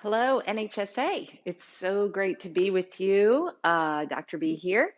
Hello, NHSA. It's so great to be with you. Dr. B here.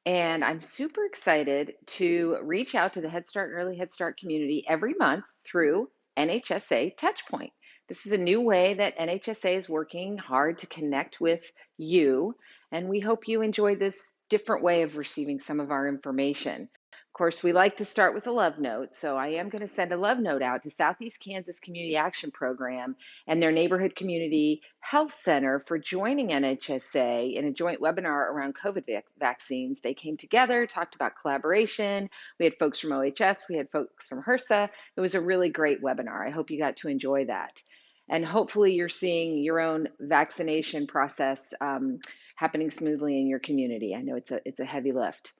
And I'm super excited to reach out to the Head Start and Early Head Start community every month through NHSA Touchpoint. This is a new way that NHSA is working hard to connect with you, and we hope you enjoy this different way of receiving some of our information. Of course, we like to start with a love note, so I am going to send a love note out to Southeast Kansas Community Action Program and their Neighborhood Community Health Center for joining NHSA in a joint webinar around COVID vaccines. They came together, talked about collaboration. We had folks from OHS, we had folks from HRSA. It was a really great webinar. I hope you got to enjoy that. And hopefully you're seeing your own vaccination process happening smoothly in your community. I know it's a heavy lift.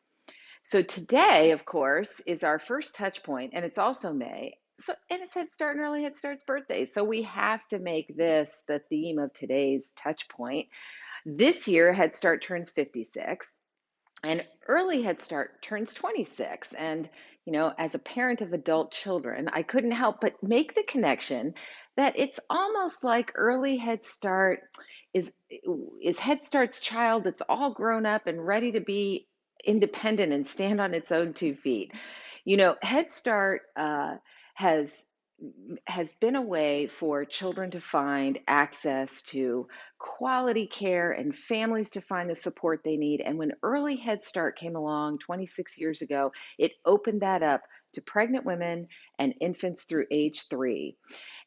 So today, of course, is our first touch point, and it's also May. So, and it's Head Start and Early Head Start's birthday. So we have to make this the theme of today's touch point. This year, Head Start turns 56 and Early Head Start turns 26. And, as a parent of adult children, I couldn't help but make the connection that it's almost like Early Head Start is, is Head Start's child that's all grown up and ready to be independent and stand on its own 2 feet. Head Start has has been a way for children to find access to quality care and families to find the support they need. And when Early Head Start came along 26 years ago, it opened that up to pregnant women and infants through age 3.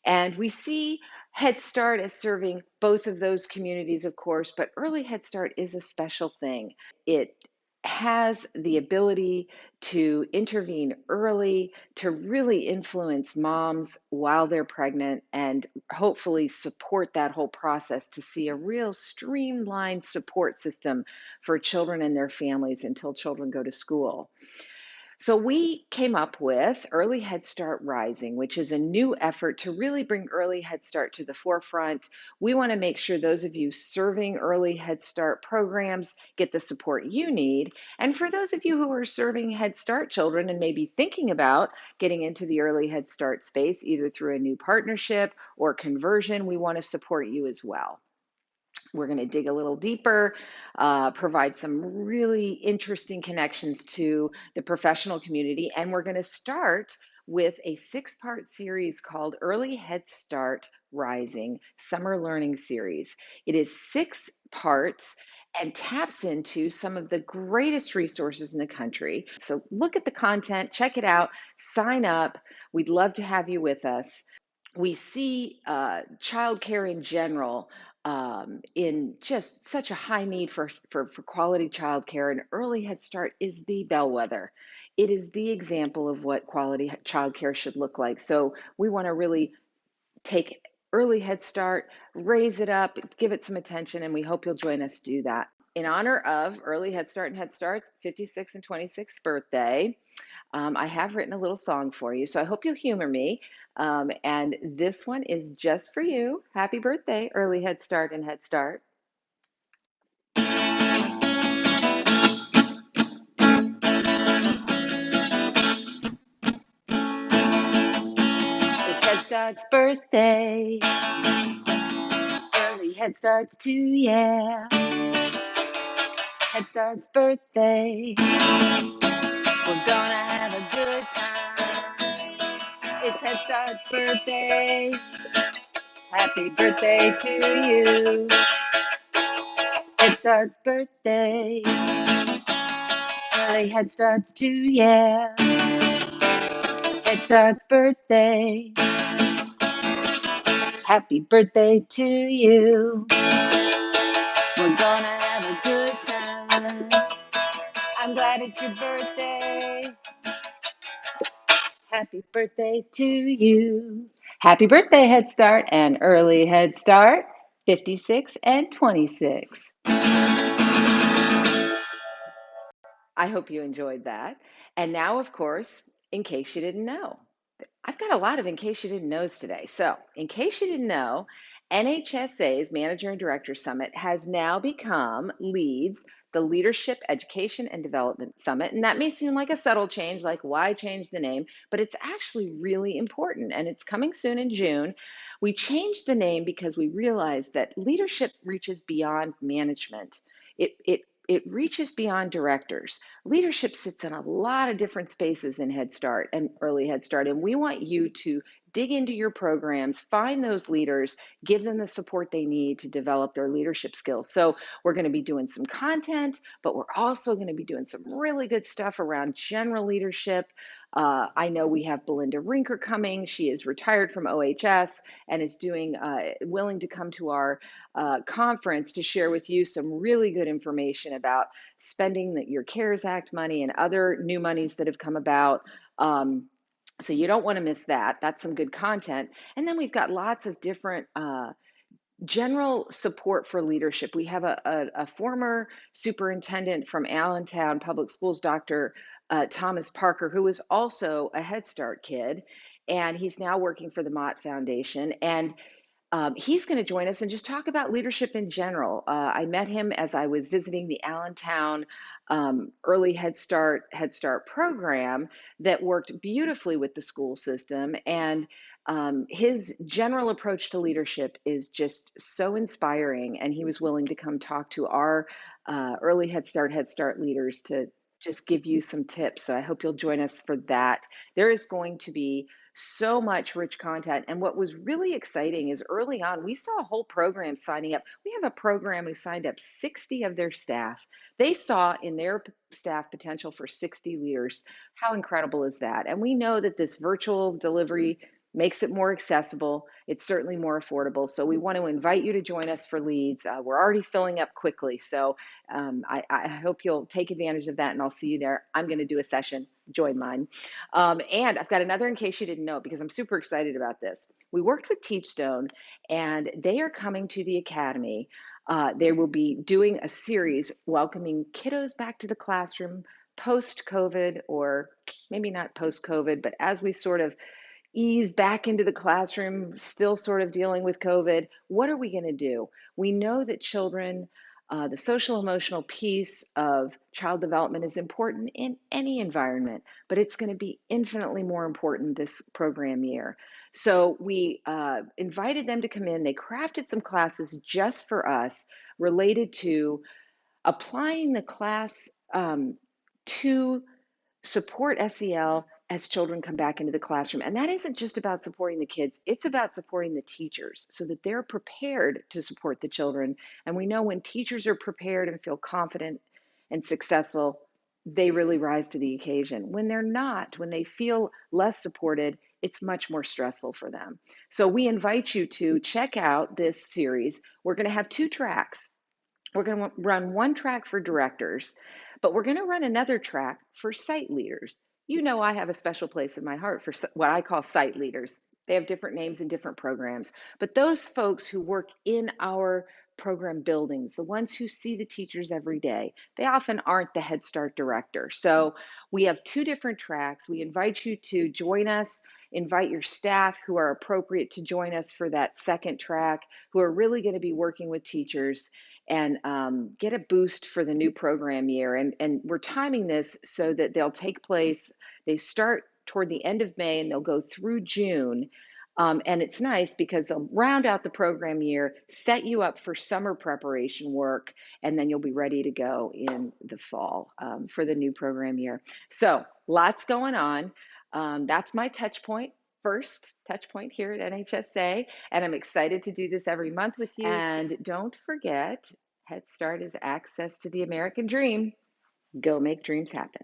And we see Head Start as serving both of those communities, of course, but Early Head Start is a special thing. It has the ability to intervene early, to really influence moms while they're pregnant, and hopefully support that whole process to see a real streamlined support system for children and their families until children go to school. So we came up with Early Head Start Rising, which is a new effort to really bring Early Head Start to the forefront. We want to make sure those of you serving Early Head Start programs get the support you need. And for those of you who are serving Head Start children and maybe thinking about getting into the Early Head Start space, either through a new partnership or conversion, we want to support you as well. We're going to dig a little deeper, provide some really interesting connections to the professional community, and we're going to start with a 6-part series called Early Head Start Rising Summer Learning Series. It is 6 parts and taps into some of the greatest resources in the country. So look at the content, check it out, sign up. We'd love to have you with us. We see childcare in general in just such a high need for quality childcare, and Early Head Start is the bellwether. It is the example of what quality childcare should look like. So we want to really take Early Head Start, raise it up, give it some attention, and we hope you'll join us do that. In honor of Early Head Start and Head Start's 56th and 26th birthday, I have written a little song for you, so I hope you'll humor me. And this one is just for you. Happy birthday, Early Head Start and Head Start. It's Head Start's birthday. Early Head Start's too, yeah. Head Start's birthday. We're gonna have a good time. It's Head Start's birthday. Happy birthday to you. Head Start's birthday. Early Head Start's too, yeah. Head Start's birthday. Happy birthday to you. We're gonna have a good time. I'm glad it's your birthday. Happy birthday to you. Happy birthday, Head Start and Early Head Start, 56 and 26. I hope you enjoyed that. And now, of course, in case you didn't know, I've got a lot of in case you didn't knows today. So, in case you didn't know, NHSA's Manager and Director Summit has now become LEADS, the Leadership Education and Development Summit. And that may seem like a subtle change, like why change the name? But it's actually really important. And it's coming soon in June. We changed the name because we realized that leadership reaches beyond management. It reaches beyond directors. Leadership sits in a lot of different spaces in Head Start and Early Head Start, and we want you to dig into your programs, find those leaders, give them the support they need to develop their leadership skills. So we're going to be doing some content, but we're also going to be doing some really good stuff around general leadership. I know we have Belinda Rinker coming. She is retired from OHS and is willing to come to our conference to share with you some really good information about spending your CARES Act money and other new monies that have come about. So you don't want to miss that. That's some good content. And then we've got lots of different general support for leadership. We have a former superintendent from Allentown Public Schools, Dr. Thomas Parker, who is also a Head Start kid, and he's now working for the Mott Foundation. And he's going to join us and just talk about leadership in general. I met him as I was visiting the Allentown Early Head Start program that worked beautifully with the school system. And his general approach to leadership is just so inspiring. And he was willing to come talk to our Early Head Start leaders to just give you some tips. So I hope you'll join us for that. There is going to be so much rich content. And what was really exciting is early on, we saw a whole program signing up. We have a program who signed up 60 of their staff. They saw in their staff potential for 60 leaders. How incredible is that? And we know that this virtual delivery makes it more accessible. It's certainly more affordable. So we want to invite you to join us for leads. We're already filling up quickly. So I hope you'll take advantage of that, and I'll see you there. I'm going to do a session. Join mine. And I've got another in case you didn't know, because I'm super excited about this. We worked with Teachstone, and they are coming to the Academy. They will be doing a series welcoming kiddos back to the classroom post-COVID, or maybe not post-COVID, but as we sort of ease back into the classroom, still sort of dealing with COVID. What are we going to do? We know that children, the social emotional piece of child development is important in any environment, but it's going to be infinitely more important this program year. So we invited them to come in. They crafted some classes just for us related to applying the class to support SEL as children come back into the classroom. And that isn't just about supporting the kids, it's about supporting the teachers so that they're prepared to support the children. And we know when teachers are prepared and feel confident and successful, they really rise to the occasion. When they're not, when they feel less supported, it's much more stressful for them. So we invite you to check out this series. We're going to have 2 tracks. We're going to run one track for directors, but we're going to run another track for site leaders. You know, I have a special place in my heart for what I call site leaders. They have different names in different programs, but those folks who work in our program buildings, the ones who see the teachers every day, they often aren't the Head Start director. So we have 2 different tracks. We invite you to join us. Invite your staff who are appropriate to join us for that second track, who are really going to be working with teachers and get a boost for the new program year. And we're timing this so that they'll take place, they start toward the end of May and they'll go through June. And it's nice because they'll round out the program year, set you up for summer preparation work, and then you'll be ready to go in the fall for the new program year. So lots going on. That's my touch point. First touch point here at NHSA, and I'm excited to do this every month with you. And don't forget, Head Start is access to the American dream. Go make dreams happen.